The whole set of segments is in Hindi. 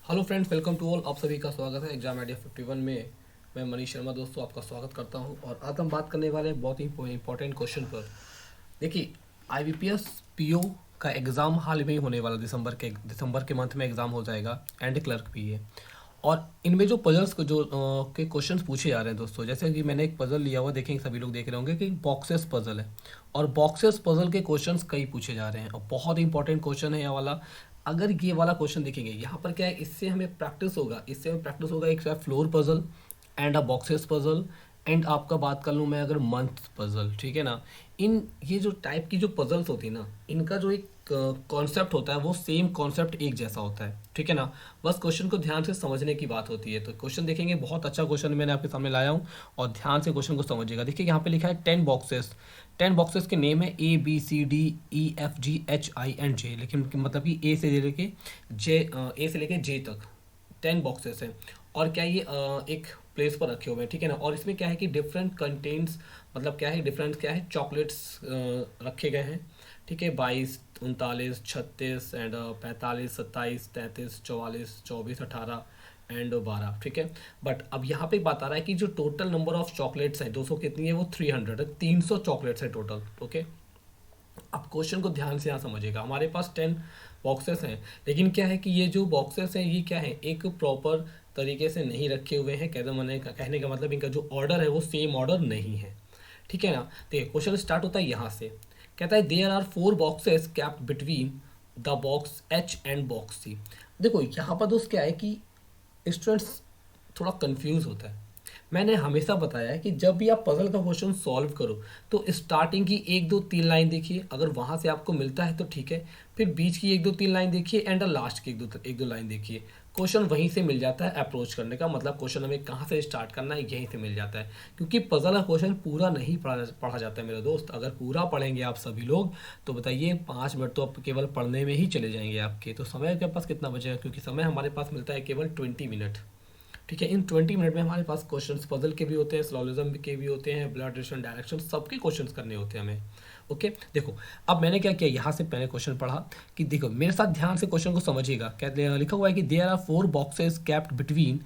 Hello friends, welcome to all. आप सभी का स्वागत है एग्जाम आइडिया 51 में। मैं मनीष शर्मा दोस्तों आपका स्वागत करता हूं और आज हम बात करने वाले हैं बहुत ही इंपॉर्टेंट क्वेश्चन पर। देखिए, आईबीपीएस पीओ का एग्ज़ाम हाल में ही होने वाला, दिसंबर के मंथ में एग्ज़ाम हो जाएगा। एंड क्लर्क भी है। और इनमें जो पजल्स को जो के क्वेश्चंस पूछे जा रहे हैं दोस्तों, जैसे कि मैंने एक पजल लिया हुआ, देखेंगे सभी लोग देख रहे होंगे कि बॉक्सेस पजल है। और बॉक्सेस पजल के क्वेश्चंस कई पूछे जा रहे हैं और बहुत इंपॉर्टेंट क्वेश्चन है ये वाला। अगर ये वाला क्वेश्चन देखेंगे यहाँ पर क्या है, इससे हमें प्रैक्टिस होगा एक floor puzzle and a boxes puzzle and आपका बात कर लूँ मैं अगर मंथ पजल, ठीक है ना। इन ये जो टाइप की जो पजल्स होती है ना, इनका जो एक कॉन्सेप्ट होता है वो सेम कॉन्सेप्ट एक जैसा होता है, ठीक है ना। बस क्वेश्चन को ध्यान से समझने की बात होती है। तो क्वेश्चन देखेंगे, बहुत अच्छा क्वेश्चन मैंने आपके सामने लाया हूँ और ध्यान से क्वेश्चन को समझिएगा। देखिए यहाँ पे लिखा है 10 बॉक्सेस। 10 बॉक्सेस के नेम है ABCDEFGHI एंड J, लेकिन मतलब कि ए से लेके जे तक 10 बॉक्सेस हैं। और क्या ये एक प्लेस पर रखे हुए हैं, ठीक है ना। और इसमें क्या है कि डिफरेंट कंटेंट्स, मतलब क्या है डिफरेंट क्या है, चॉकलेट्स रखे गए हैं, ठीक है। 22, 39, 36 एंड 45, 27, 33, 44, 24, 18 एंड 12, ठीक है। बट अब यहाँ पे एक बात आ रहा है कि जो टोटल नंबर ऑफ चॉकलेट्स है 200 कितनी है, वो 300 है, 300 चॉकलेट्स है टोटल, ओके। अब क्वेश्चन को ध्यान से यहाँ समझिएगा। हमारे पास 10 बॉक्सेस हैं, लेकिन क्या है कि ये जो बॉक्सेस हैं ये क्या है, एक प्रॉपर तरीके से नहीं रखे हुए हैं। कहने का मतलब इनका जो ऑर्डर है वो सेम ऑर्डर नहीं है, ठीक है ना। देखिए क्वेश्चन स्टार्ट होता है यहाँ से। कहता है there are 4 boxes kept between the box H and box C. देखो यहाँ पर दोस्त क्या है कि स्टूडेंट्स थोड़ा कंफ्यूज होता है। मैंने हमेशा बताया है कि जब भी आप पजल का क्वेश्चन सॉल्व करो तो स्टार्टिंग की 1 2 3 लाइन देखिए, अगर वहाँ से आपको मिलता है तो ठीक है। फिर बीच की 1 2 3 लाइन देखिए एंड लास्ट की एक दो लाइन देखिए। क्वेश्चन वहीं से मिल जाता है। अप्रोच करने का मतलब क्वेश्चन हमें कहाँ से स्टार्ट करना है यहीं से मिल जाता है। क्योंकि पजल का क्वेश्चन पूरा नहीं पढ़ा जाता है मेरे दोस्त। अगर पूरा पढ़ेंगे आप सभी लोग तो बताइए 5 मिनट तो अब केवल पढ़ने में ही चले जाएंगे आपके। तो समय के पास कितना बचेगा, क्योंकि समय हमारे पास मिलता है केवल 20 मिनट, ठीक है। इन 20 मिनट में हमारे पास क्वेश्चंस पजल के भी होते हैं, स्लॉलिज्म के भी होते हैं, ब्लड रिलेशन, डायरेक्शन, सबके क्वेश्चंस करने होते हैं हमें, ओके। देखो अब मैंने क्या किया, यहाँ से मैंने क्वेश्चन पढ़ा कि देखो मेरे साथ ध्यान से क्वेश्चन को समझिएगा। क्या लिखा हुआ है कि there are 4 boxes kept between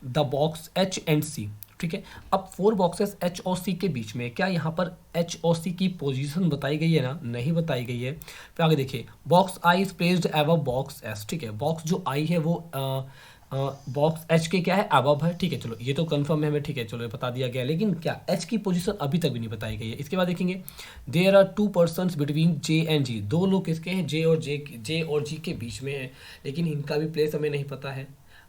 the box H and C, ठीक है। अब 4 बॉक्सेस एच और सी के बीच में, क्या यहाँ पर एच और सी की पोजीशन बताई गई है ना, नहीं बताई गई है। फिर आगे देखिए, box I is placed above box S, ठीक है। बॉक्स जो आई है वो बॉक्स एच के क्या है, अबव है, ठीक है। चलो ये तो कंफर्म है हमें, ठीक है, चलो ये बता दिया गया। लेकिन क्या एच की पोजीशन अभी तक भी नहीं बताई गई है। इसके बाद देखेंगे there are 2 person between J and G. दो लोग किसके हैं, जे और जी के बीच में है, लेकिन इनका भी प्लेस हमें नहीं पता है।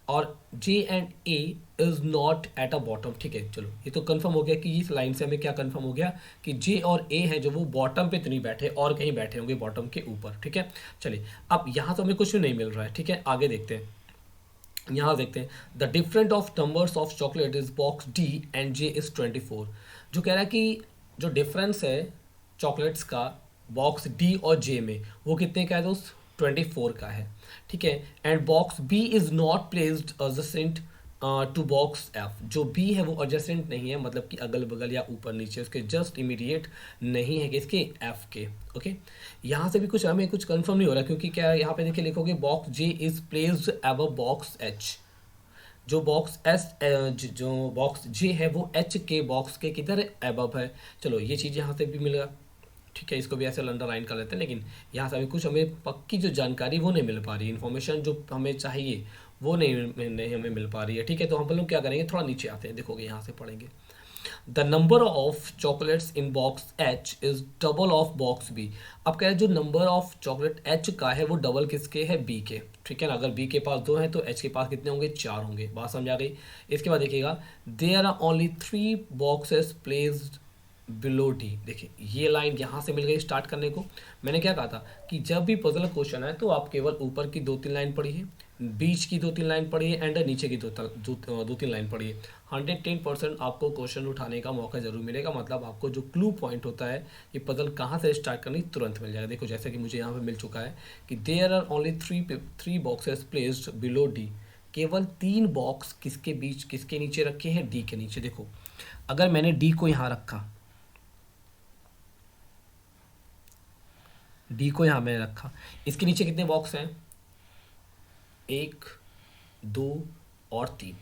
और जे and A is not at a bottom, ठीक है। चलो ये तो कंफर्म हो गया कि इस लाइन से हमें क्या कंफर्म हो गया कि जे और ए है जो वो बॉटम पे तो नहीं बैठे और कहीं बैठे होंगे बॉटम के ऊपर, ठीक है। चलिए अब यहाँ तो हमें कुछ भी नहीं मिल रहा है, ठीक है। आगे देखते हैं, यहाँ देखते हैं the different of numbers of chocolate is box D and J is 24। जो कह रहा है कि जो डिफरेंस है चॉकलेट्स का बॉक्स डी और जे में, वो कितने का है दोस्त, 24 का है, ठीक है। And box B is not placed adjacent to box F. जो बी है वो एडजेसेंट नहीं है, मतलब कि अगल बगल या ऊपर नीचे उसके जस्ट इमीडिएट नहीं है कि इसके एफ के, ओके। यहाँ से भी कुछ हमें कुछ कंफर्म नहीं हो रहा, क्योंकि क्या यहाँ पे देखिए लिखोगे box J is placed above box H. जो बॉक्स एस जो बॉक्स जे है वो एच के बॉक्स के किधर अबव है। चलो ये चीज़ यहाँ से भी मिलेगा, ठीक है। इसको भी ऐसे अंडरलाइन कर लेते हैं, लेकिन यहाँ से अभी कुछ हमें पक्की जो जानकारी वो नहीं मिल पा रही, इन्फॉर्मेशन जो हमें चाहिए वो नहीं हमें मिल पा रही है, ठीक है। तो हम लोग क्या करेंगे, थोड़ा नीचे आते हैं, देखोगे यहाँ से पढ़ेंगे the number of chocolates in box H is double of box B. अब क्या है, जो नंबर ऑफ चॉकलेट एच का है वो डबल किसके है, बी के, ठीक है ना। अगर बी के पास 2 हैं तो एच के पास कितने होंगे, 4 होंगे। बात समझ आ गई। इसके बाद देखिएगा there are only 3 boxes placed below D. देखिए ये लाइन यहाँ से मिल गई स्टार्ट करने को। मैंने क्या कहा था कि जब भी पजल क्वेश्चन है तो आप केवल ऊपर की 2 3 लाइन पढ़िए, बीच की 2 3 लाइन पढ़िए एंड नीचे की 2 3 लाइन पढ़िए। 110% आपको क्वेश्चन उठाने का मौका जरूर मिलेगा। मतलब आपको जो क्लू पॉइंट होता है ये पजल कहाँ से स्टार्ट करनी तुरंत मिल जाएगा। देखो जैसे कि मुझे यहाँ पे मिल चुका है कि there are only three boxes placed below D. केवल 3 बॉक्स किसके बीच, किसके नीचे रखे हैं, डी के नीचे। देखो अगर मैंने डी को यहाँ रखा, डी को यहाँ मैंने रखा, इसके नीचे कितने बॉक्स हैं, 1 2 और 3।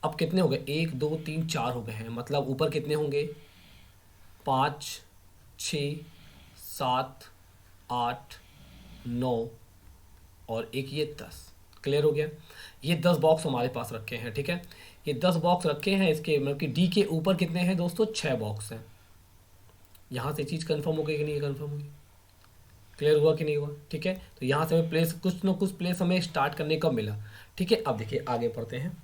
अब कितने हो गए, 1 2 3 4 हो गए हैं, मतलब ऊपर कितने होंगे, 5 6 7 8 9 और एक ये 10। क्लियर हो गया। ये 10 बॉक्स हमारे पास रखे हैं, ठीक है। ये 10 बॉक्स रखे हैं, इसके मतलब कि डी के ऊपर कितने हैं दोस्तों, 6 बॉक्स हैं। यहाँ से चीज़ कंफर्म हो गई कि नहीं कंफर्म होगी, क्लियर हुआ कि नहीं हुआ, ठीक है। तो यहाँ से हमें प्लेस, कुछ ना कुछ प्लेस हमें स्टार्ट करने का मिला, ठीक है। अब देखिए आगे पढ़ते हैं।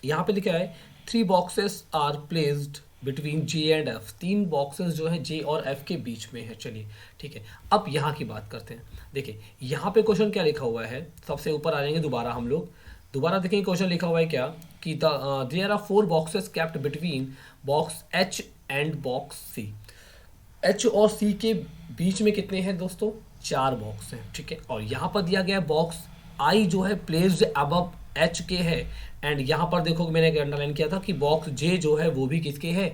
यहाँ पे लिखा है 3 boxes are placed between J and F. 3 boxes जो है जे और एफ के बीच में है, चलिए ठीक है। अब यहाँ की बात करते हैं। देखिए यहाँ पे क्वेश्चन क्या लिखा हुआ है, सबसे ऊपर आ जाएंगे दोबारा हम लोग, दोबारा देखेंगे क्वेश्चन लिखा हुआ है क्या, कि there are 4 boxes kept between box H and box C. H और सी के बीच में कितने हैं दोस्तों, 4 बॉक्स हैं, ठीक है। और यहाँ पर दिया गया बॉक्स आई जो है प्लेस्ड अबव एच के है, एंड यहाँ पर देखो मैंने एक अंडरलाइन किया था कि बॉक्स जे जो है वो भी किसके है,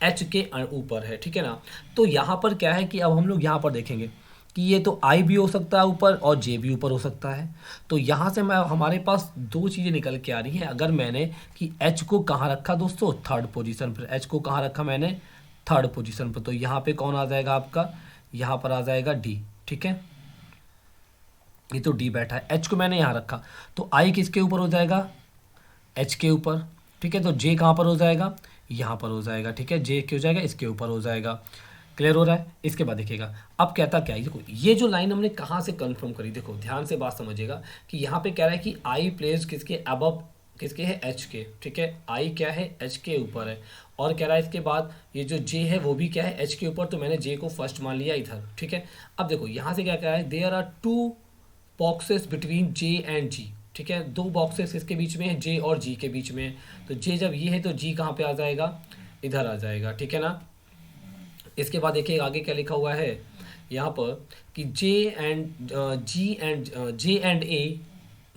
एच के ऊपर है, ठीक है ना। तो यहाँ पर क्या है कि अब हम लोग यहाँ पर देखेंगे कि ये तो आई भी हो सकता है ऊपर और जे भी ऊपर हो सकता है। तो यहाँ से मैं, हमारे पास 2 चीज़ें निकल के आ रही हैं। अगर मैंने कि एच को कहाँ रखा दोस्तों, थर्ड पोजीशन पर। एच को कहाँ रखा मैंने, थर्ड पोजीशन पर। तो यहाँ पे कौन आ जाएगा आपका, यहाँ पर आ जाएगा डी, ठीक है। ये तो डी बैठा है, एच को मैंने यहाँ रखा, तो आई किसके ऊपर हो जाएगा, एच के ऊपर, ठीक है। तो जे कहाँ पर हो जाएगा, यहाँ पर हो जाएगा, ठीक है। जे क्या हो जाएगा, इसके ऊपर हो जाएगा। क्लियर हो रहा है। इसके बाद देखिएगा अब कहता क्या है, देखो ये जो लाइन हमने कहाँ से कंफर्म करी, देखो ध्यान से बात समझिएगा कि यहाँ पे कह रहा है कि आई प्लेस किसके अबव, किसके है, एच के, ठीक है। आई क्या है, एच के ऊपर है। और कह रहा है इसके बाद ये जो जे है वो भी क्या है, एच के ऊपर, तो मैंने जे को फर्स्ट मान लिया इधर, ठीक है। अब देखो यहाँ से क्या कह रहा है, there are 2 boxes between J and G, ठीक है। 2 बॉक्सेस इसके बीच में है, जे और जी के बीच में है। तो जे जब ये है तो जी कहाँ पे आ जाएगा, इधर आ जाएगा, ठीक है ना। इसके बाद देखिए आगे क्या लिखा हुआ है यहाँ पर कि जे and J and A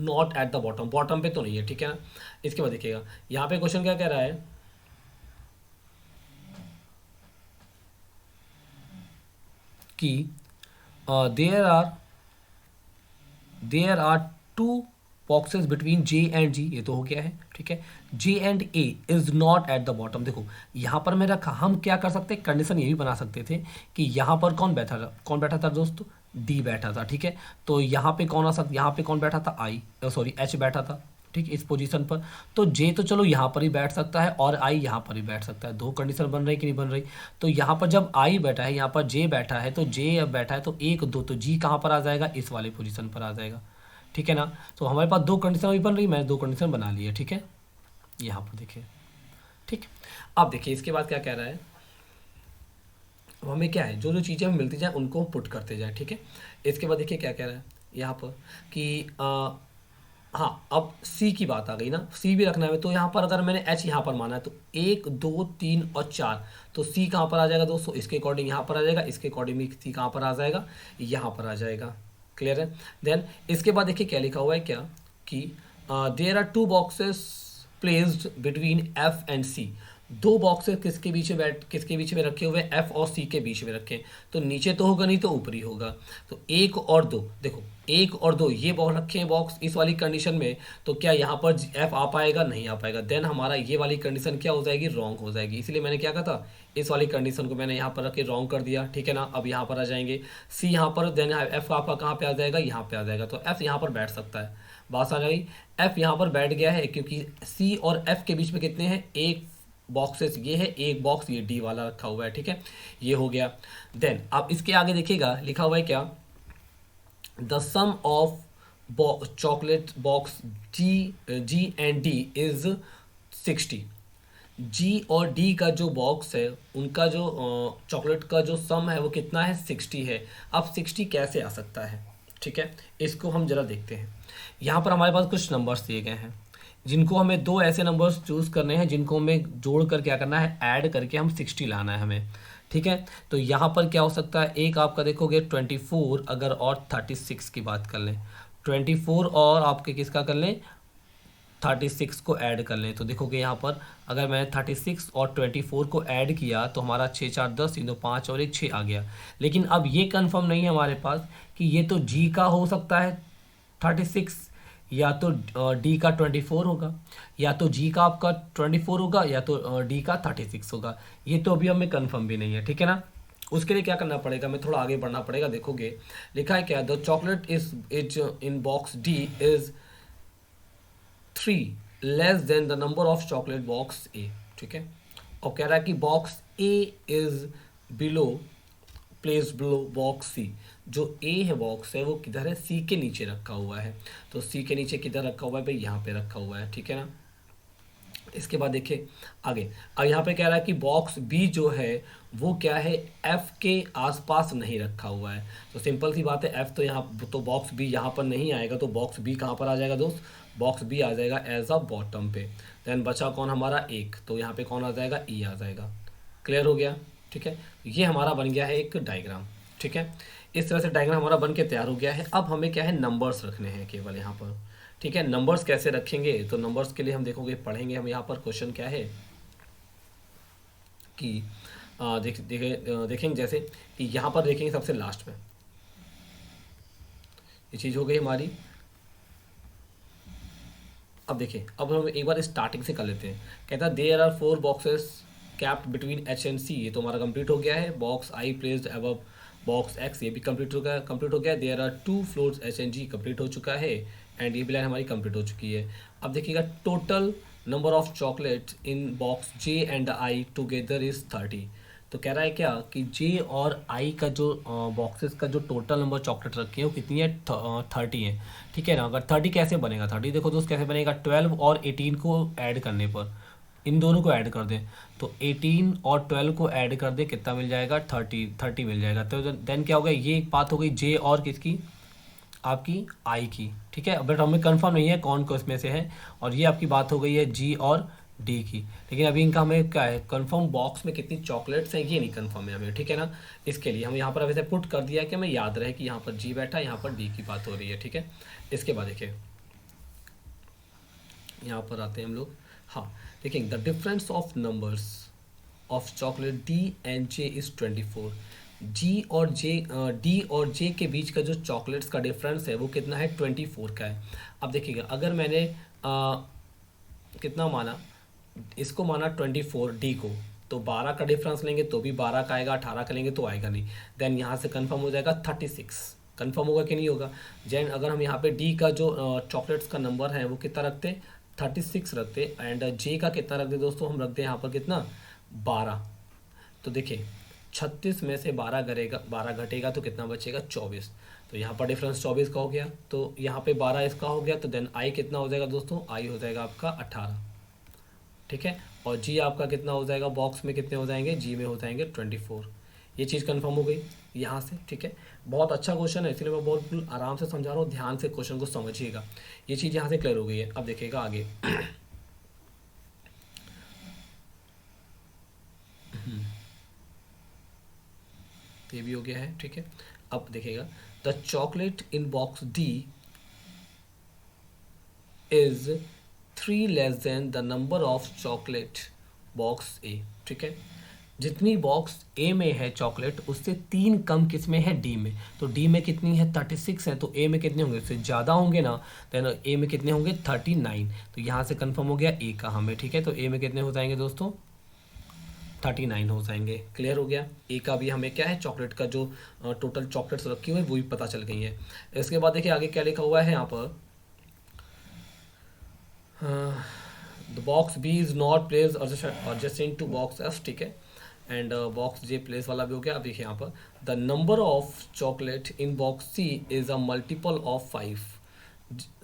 not at the bottom, bottom पे तो नहीं है, ठीक है ना। इसके बाद देखिएगा यहाँ पे क्वेश्चन क्या कह रहा है कि there are 2 boxes between J and G, ये तो हो गया है, ठीक है। J and A is not at the bottom. देखो यहाँ पर मैं रखा, हम क्या कर सकते, कंडीशन ये भी बना सकते थे कि यहाँ पर कौन बैठा था, कौन बैठा था दोस्तों, डी बैठा था, ठीक है। तो यहाँ पे कौन आ सकता, यहाँ पे कौन बैठा था, आई सॉरी एच बैठा था, ठीक, इस पोजीशन पर। तो जे तो चलो यहाँ पर ही बैठ सकता है और आई यहाँ पर ही बैठ सकता है। 2 कंडीशन बन रही कि नहीं बन रही। तो यहाँ पर जब आई बैठा है, यहाँ पर जे बैठा है, तो जे अब बैठा है तो 1 2, तो जी कहाँ पर आ जाएगा, इस वाले पोजीशन पर आ जाएगा, ठीक है ना। तो हमारे पास 2 कंडीशन अभी बन रही, मैंने 2 कंडीशन बना ली है, ठीक है। यहाँ पर देखिए, ठीक। अब देखिए इसके बाद क्या कह रहा है, अब हमें क्या है, जो जो चीज़ें हमें मिलती जाए उनको पुट करते जाए, ठीक है। इसके बाद देखिए क्या कह रहा है यहाँ पर कि हाँ, अब सी की बात आ गई ना, सी भी रखना है। तो यहाँ पर अगर मैंने एच यहाँ पर माना है तो 1 2 3 और 4, तो सी कहाँ पर आ जाएगा दोस्तों, इसके अकॉर्डिंग यहाँ पर आ जाएगा, इसके अकॉर्डिंग सी कहाँ पर आ जाएगा, यहाँ पर आ जाएगा। क्लियर है। देन इसके बाद देखिए क्या लिखा हुआ है क्या, कि there are 2 boxes placed between F and C. 2 boxes किसके बीच में रखे हुए, एफ और सी के बीच में रखे। तो नीचे तो होगा नहीं तो ऊपर ही होगा। तो 1 और 2, देखो 1 और 2 ये बॉक्स रखे हैं बॉक्स इस वाली कंडीशन में, तो क्या यहाँ पर एफ आ पाएगा, नहीं आ पाएगा। देन हमारा ये वाली कंडीशन क्या हो जाएगी, रॉन्ग हो जाएगी। इसलिए मैंने क्या कहा था, इस वाली कंडीशन को मैंने यहाँ पर रख के रॉन्ग कर दिया, ठीक है ना। अब यहाँ पर आ जाएंगे सी यहाँ पर, देन एफ आपका कहाँ पे आ जाएगा, यहाँ पे आ जाएगा। तो एफ यहाँ पर बैठ सकता है, बात आ गई। एफ यहाँ पर बैठ गया है क्योंकि सी और एफ के बीच में कितने हैं, एक बॉक्सेस ये है, एक बॉक्स ये डी वाला रखा हुआ है, ठीक है। ये हो गया। देन अब इसके आगे देखिएगा लिखा हुआ है क्या, the sum of chocolate box G and D is 60। G और डी का जो बॉक्स है उनका जो चॉकलेट का जो सम है वो कितना है, 60 है। अब 60 कैसे आ सकता है, ठीक है, इसको हम जरा देखते हैं। यहाँ पर हमारे पास कुछ नंबर्स दिए गए हैं, जिनको हमें 2 ऐसे नंबर्स चूज़ करने हैं जिनको हमें जोड़ कर क्या करना है, ऐड करके हम 60 लाना है हमें, ठीक है। तो यहाँ पर क्या हो सकता है, एक आपका देखोगे 24 अगर, और 36 की बात कर लें, 24 और आपके किसका कर लें, 36 को ऐड कर लें। तो देखोगे यहाँ पर अगर मैंने 36 और 24 को ऐड किया तो हमारा 6 4 10 3 2 5 और 1 6 आ गया। लेकिन अब ये कंफर्म नहीं है हमारे पास कि ये तो जी का हो सकता है 36, या तो डी का 24 होगा, या तो जी का आपका 24 होगा, या तो डी का 36 होगा। ये तो अभी हमें कंफर्म भी नहीं है, ठीक है ना। उसके लिए क्या करना पड़ेगा, हमें थोड़ा आगे बढ़ना पड़ेगा। देखोगे लिखा है क्या, the chocolate is in box D is 3 < number of chocolate box A, ठीक है। और कह रहा है कि box A is below place below box C. जो ए है बॉक्स है वो किधर है, सी के नीचे रखा हुआ है। तो सी के नीचे किधर रखा हुआ है भाई, यहाँ पे रखा हुआ है, ठीक है ना। इसके बाद देखिए आगे, अब यहाँ पे कह रहा है कि बॉक्स बी जो है वो क्या है, एफ के आसपास नहीं रखा हुआ है। तो सिंपल सी बात है, एफ तो यहाँ, तो बॉक्स बी यहाँ पर नहीं आएगा, तो बॉक्स बी कहाँ पर आ जाएगा दोस्त, बॉक्स बी आ जाएगा एज अ बॉटम पे। देन बचा कौन हमारा, एक, तो यहाँ पे कौन आ जाएगा, ई आ जाएगा। क्लियर हो गया, ठीक है। ये हमारा बन गया है एक डायग्राम, ठीक है। इस तरह से डायग्राम हमारा बन के तैयार हो गया है। अब हमें क्या है, नंबर्स रखने हैं केवल यहाँ पर, ठीक है। नंबर्स कैसे रखेंगे, तो नंबर्स के लिए हम देखोगे पढ़ेंगे हम यहाँ पर क्वेश्चन क्या है कि देखेंगे जैसे कि यहाँ पर देखेंगे सबसे लास्ट में ये चीज़ हो गई हमारी। अब देखिए, अब हम एक बार स्टार्टिंग से कर लेते हैं। कहता है there are 4 boxes kept between H and C, ये तो हमारा कंप्लीट हो गया है। Box I placed above box X, ये भी कंप्लीट हो गया। There are 2 floors H and G, complete हो चुका है। एंड ये भी लाइन हमारी कंप्लीट हो चुकी है। अब देखिएगा total number of chocolates in box J and I together is 30। तो कह रहा है क्या कि जे और आई का जो बॉक्सेस का जो टोटल नंबर चॉकलेट रखी है वो कितनी है, 30 है, ठीक है ना। अगर 30 कैसे बनेगा, 30 देखो दोस्त कैसे बनेगा, 12 और 18 को ऐड करने पर, इन दोनों को ऐड कर दें तो 18 और 12 को ऐड कर दें, कितना मिल जाएगा, 30 मिल जाएगा। तो देन क्या होगा, ये एक बात हो गई जे और किसकी, आपकी आई की, ठीक है। बट हमें कंफर्म नहीं है कौन को इसमें से है। और ये आपकी बात हो गई है जी और डी की, लेकिन अभी इनका हमें क्या है, कंफर्म बॉक्स में कितनी चॉकलेट्स हैं ये नहीं कंफर्म है हमें, ठीक है ना। इसके लिए हम यहाँ पर वैसे पुट कर दिया है कि हमें याद रहे कि यहाँ पर जी बैठा है, यहाँ पर डी की बात हो रही है, ठीक है। इसके बाद देखिए यहाँ पर आते हैं हम लोग। हाँ देखिए, the difference of numbers of chocolate D and J is 24। जी और जे, डी और जे के बीच का जो चॉकलेट्स का डिफरेंस है वो कितना है, 24 का है। अब देखिएगा अगर मैंने कितना माना, इसको माना 24 डी को, तो 12 का डिफरेंस लेंगे तो भी 12 का आएगा, 18 का लेंगे तो आएगा नहीं। देन यहाँ से कंफर्म हो जाएगा 36, कंफर्म होगा कि नहीं होगा। जैन अगर हम यहाँ पे डी का जो चॉकलेट्स का नंबर है वो कितना रखते, 36 रखते। एंड जे का कितना रखते दोस्तों, हम रखते हैं यहाँ पर कितना, 12। तो देखिए 36 में से 12 करेगा, 12 घटेगा तो कितना बचेगा, 24। तो यहाँ पर डिफरेंस 24 का हो गया, तो यहाँ पे 12 इसका हो गया। तो देन आई कितना हो जाएगा दोस्तों, आई हो जाएगा आपका 18, ठीक है। और जी आपका कितना हो जाएगा, बॉक्स में कितने हो जाएंगे, जी में हो जाएंगे 24। ये चीज़ कंफर्म हो गई यहाँ से, ठीक है। बहुत अच्छा क्वेश्चन है, इसलिए मैं बहुत आराम से समझा रहा हूँ, ध्यान से क्वेश्चन को समझिएगा। ये चीज़ यहाँ से क्लियर हो गई है। अब देखिएगा आगे ये भी हो गया है, ठीक है। अब देखिएगा the chocolate in box D is 3 < the number of chocolate box A, ठीक है। जितनी बॉक्स ए में है चॉकलेट उससे 3 कम किस में है, डी में। तो डी में कितनी है, 36 है, तो ए में कितने होंगे, उससे ज़्यादा होंगे ना। देन ए में कितने होंगे, 39। तो यहाँ से कंफर्म हो गया ए का हमें, ठीक है। तो ए में कितने हो जाएंगे दोस्तों, 39 हो जाएंगे। क्लियर हो गया, ए का भी हमें क्या है, चॉकलेट का जो टोटल चॉकलेट्स रखी हुई है वो भी पता चल गई है। इसके बाद देखिए आगे क्या लिखा हुआ है यहाँ पर, the box B is not place adjacent to box F, ठीक है। एंड बॉक्स जे प्लेस वाला भी हो गया। अब देखिए यहाँ पर the number of chocolate in box C is a multiple of 5।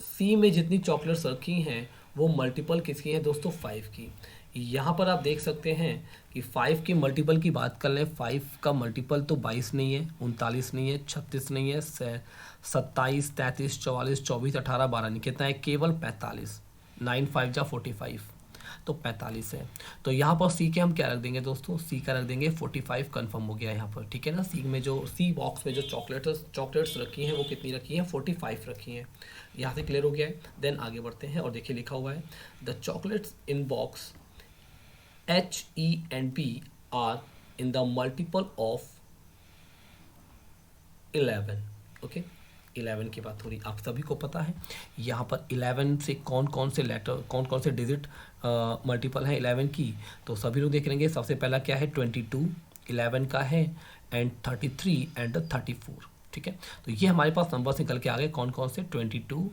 C में जितनी चॉकलेट्स रखी हैं वो मल्टीपल किसकी हैं दोस्तों, 5 की। यहाँ पर आप देख सकते हैं कि 5 के मल्टीपल की बात कर लें, 5 का मल्टीपल तो 22 नहीं है, 39 नहीं है, 36 नहीं है, 27, 33, 44, 24, 18, 12 नहीं, कितना है, केवल 45। 9 5 जा 45, तो 45 है। तो यहाँ पर सी के हम क्या रख देंगे दोस्तों, सी का रख देंगे 45, कंफर्म हो गया यहाँ पर, ठीक है ना। सी में जो, सी बॉक्स में जो चॉकलेट्स रखी हैं वो कितनी रखी हैं, 45 रखी हैं। यहाँ से क्लियर हो गया है। देन आगे बढ़ते हैं और देखिए लिखा हुआ है the chocolates in box H E and B are in the multiple of 11, okay. 11 की बात हो रही, आप सभी को पता है यहाँ पर 11 से कौन कौन से लेटर, कौन कौन से डिजिट मल्टीपल हैं 11 की, तो सभी लोग देख लेंगे। सबसे पहला क्या है 22 11 का है, एंड 33 एंड 34, ठीक है। तो ये हमारे पास नंबर्स निकल के आ गए कौन कौन से 22,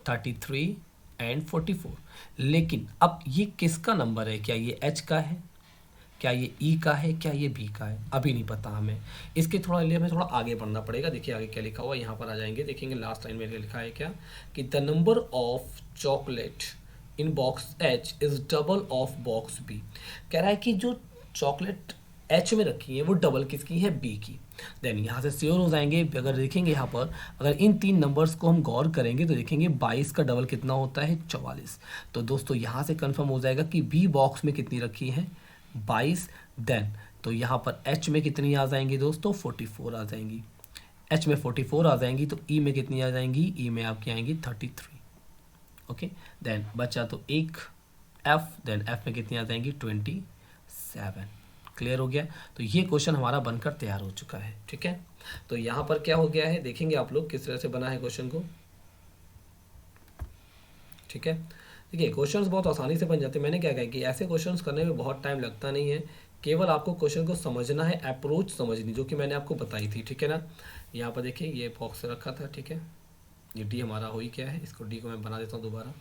33 एंड 44। लेकिन अब ये किसका नंबर है, क्या ये एच का है, क्या ये ई का है, क्या ये बी का है, अभी नहीं पता हमें। इसके थोड़ा लिए हमें थोड़ा आगे बढ़ना पड़ेगा। देखिए आगे क्या लिखा हुआ है, यहाँ पर आ जाएंगे, देखेंगे लास्ट लाइन में लिखा है क्या कि the number of chocolate in box H is double of box B. कह रहा है कि जो चॉकलेट एच में रखी है वो डबल किसकी है, बी की। देन यहाँ से श्योर हो जाएंगे, अगर देखेंगे यहाँ पर अगर इन तीन नंबर्स को हम गौर करेंगे तो देखेंगे 22 का डबल कितना होता है 44। तो दोस्तों यहाँ से कंफर्म हो जाएगा कि बी बॉक्स में कितनी रखी है 22। देन तो यहाँ पर एच में कितनी आ जाएंगी दोस्तों 44 आ जाएंगी, एच में 44 आ जाएंगी, तो ई में कितनी आ जाएंगी, ई में आपकी आएंगी 33। ओके, देन बचा तो एक एफ, देन एफ में कितनी आ जाएंगी 27। क्लियर हो गया। तो ये क्वेश्चन हमारा बनकर तैयार हो चुका है, ठीक है। तो यहाँ पर क्या हो गया है, देखेंगे आप लोग किस तरह से बना है क्वेश्चन को, ठीक है। देखिए क्वेश्चंस बहुत आसानी से बन जाते हैं। मैंने क्या कहा कि ऐसे क्वेश्चंस करने में बहुत टाइम लगता नहीं है, केवल आपको क्वेश्चन को समझना है, अप्रोच समझनी, जो कि मैंने आपको बताई थी, ठीक है ना। यहाँ पर देखिए ये बॉक्स रखा था, ठीक है। ये डी हमारा हो ही क्या है, इसको डी को मैं बना देता हूँ दोबारा,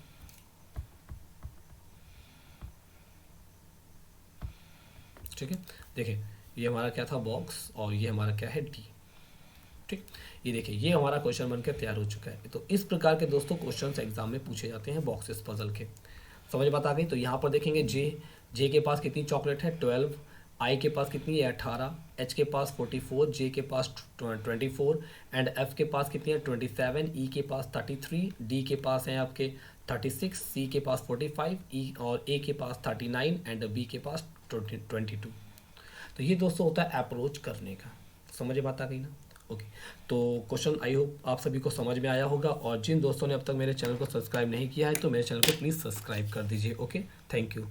ठीक है। देखिए ये हमारा क्या था बॉक्स, और ये हमारा क्या है डी, ठीक। ये देखिए ये हमारा क्वेश्चन बनकर तैयार हो चुका है। तो इस प्रकार के दोस्तों क्वेश्चंस एग्जाम में पूछे जाते हैं बॉक्सेस पजल के। समझ बात आ गई। तो यहाँ पर देखेंगे जे के पास कितनी चॉकलेट है 12, आई के पास कितनी है 18, एच के पास 44, जे के पास 24 एंड एफ के पास कितनी है 27, ई के पास 33, डी के पास है आपके 36, सी के पास 45, ई और ए के पास 39 एंड बी के पास 22। तो ये दोस्तों होता है अप्रोच करने का। समझ बात आ गई ना। ओके, तो क्वेश्चन आई होप आप सभी को समझ में आया होगा, और जिन दोस्तों ने अब तक मेरे चैनल को सब्सक्राइब नहीं किया है तो मेरे चैनल को प्लीज़ सब्सक्राइब कर दीजिए। Okay, thank you.